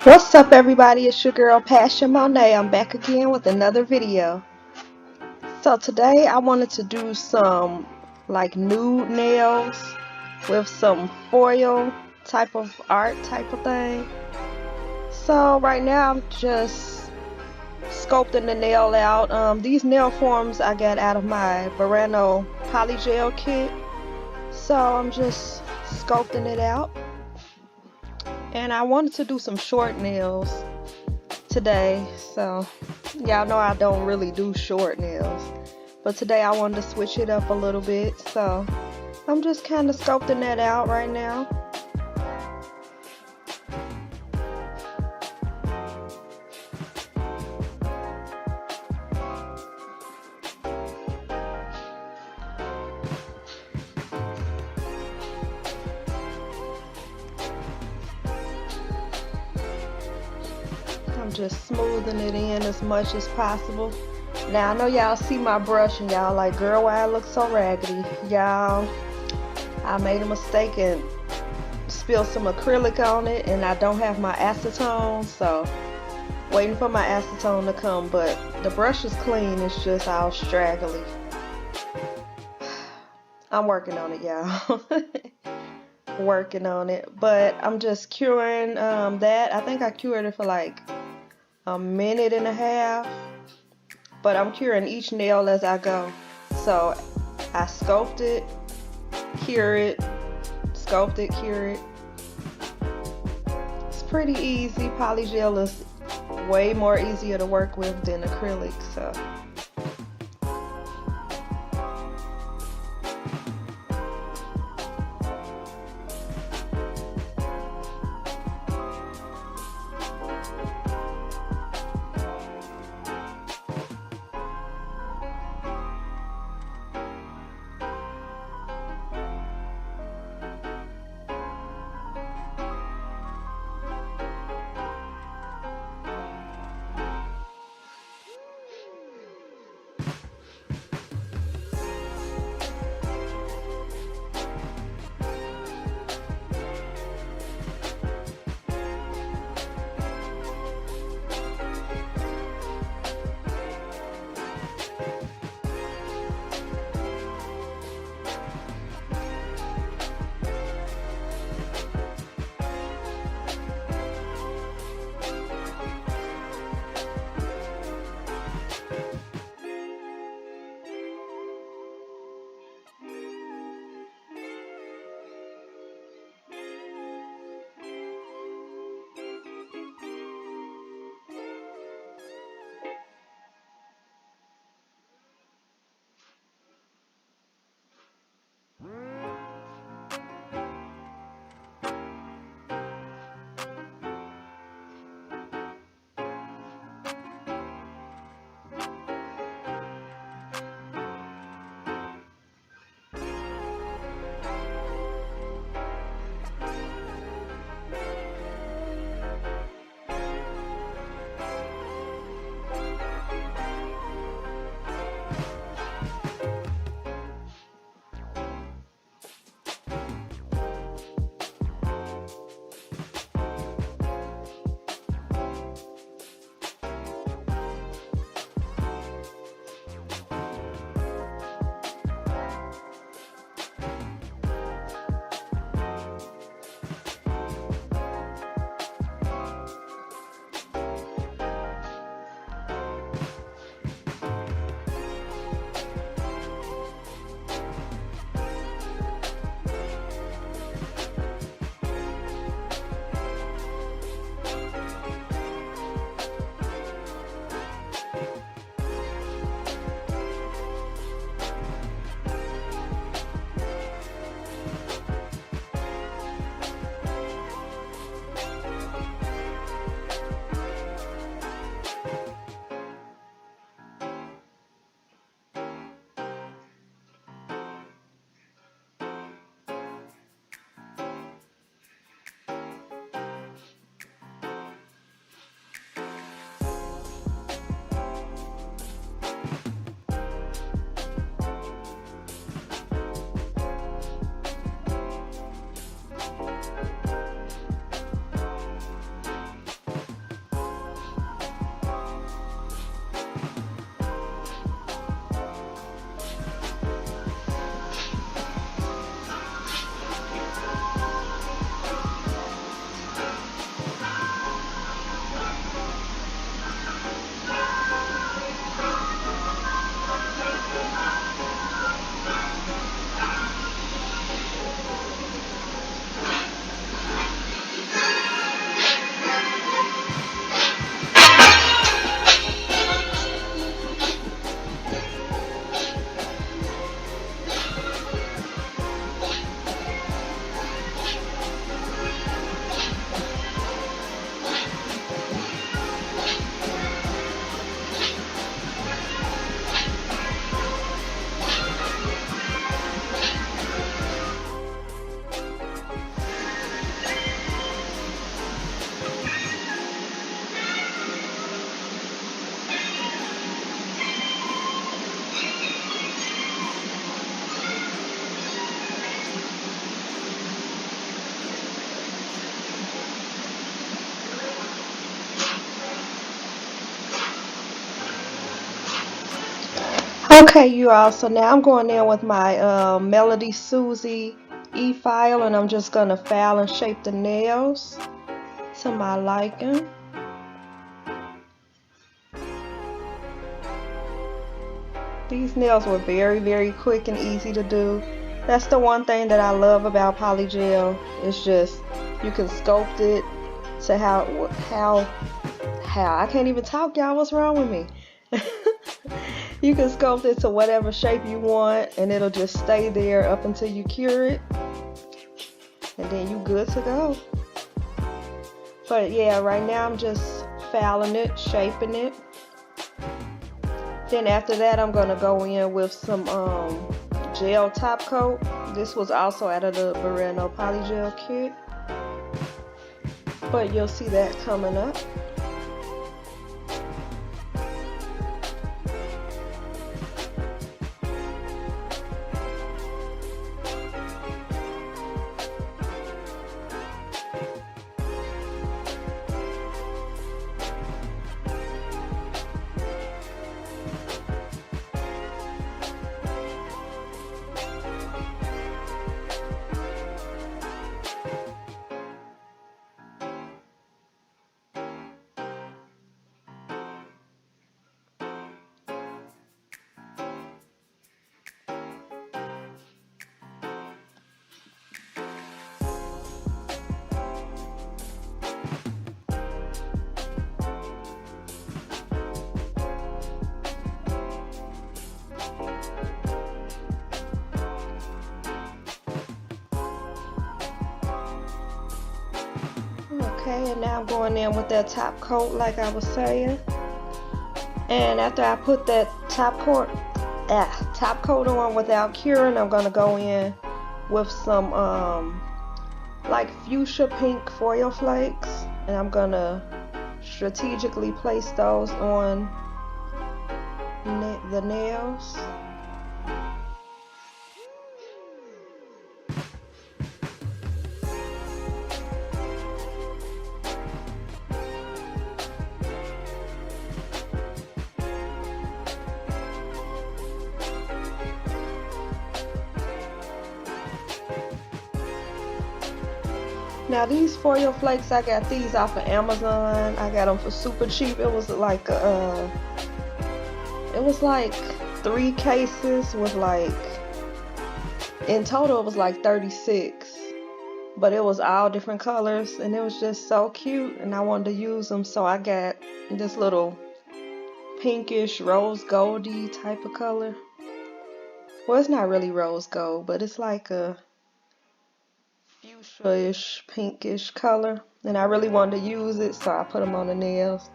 What's up, everybody? It's your girl Passion Monet. I'm back again with another video. So today I wanted to do some like nude nails with some foil type of art type of thing. So right now I'm just sculpting the nail out. These nail forms I got out of my Verano Polygel kit. So I'm just sculpting it out. And I wanted to do some short nails today, so y'all know I don't really do short nails, but today I wanted to switch it up a little bit, so I'm just kind of sculpting that out right now. I'm just smoothing it in as much as possible. Now I know y'all see my brush and y'all like, girl, why it looks so raggedy. Y'all, I made a mistake and spilled some acrylic on it, and I don't have my acetone, so waiting for my acetone to come, but the brush is clean, it's just all straggly. I'm working on it, y'all. Working on it, but I'm just curing that. I think I cured it for like a minute and a half, but I'm curing each nail as I go. So I sculpt it, cure it, sculpt it, cure it. It's pretty easy. Polygel is way more easier to work with than acrylic, so Okay, you all, so now I'm going in with my Melody Susie e-file, and I'm just going to file and shape the nails to my liking. These nails were very, very quick and easy to do. That's the one thing that I love about Polygel. It's just, you can sculpt it to how I can't even talk, y'all. What's wrong with me? You can sculpt it to whatever shape you want, and it'll just stay there up until you cure it, and then you good to go. But yeah, right now I'm just filing it, shaping it. Then after that, I'm gonna go in with some gel top coat. This was also out of the Barreno Polygel kit, but you'll see that coming up. Okay, and now I'm going in with that top coat like I was saying. And after I put that top coat on without curing, I'm going to go in with some like fuchsia pink foil flakes, and I'm going to strategically place those on the nails. Now these foil flakes, I got these off of Amazon. I got them for super cheap. It was like 3 cases with like, in total it was like 36, but it was all different colors, and it was just so cute, and I wanted to use them, so I got this little pinkish rose goldy type of color. Well, it's not really rose gold, but it's like a fuchsia-ish, pinkish color, and I really wanted to use it, so I put them on the nails.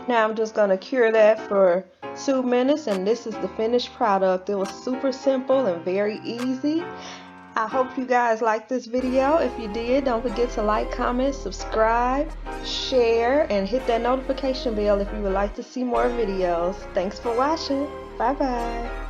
Now I'm just going to cure that for 2 minutes, and this is the finished product. It was super simple and very easy. I hope you guys liked this video. If you did, don't forget to like, comment, subscribe, share, and hit that notification bell if you would like to see more videos. Thanks for watching. Bye bye.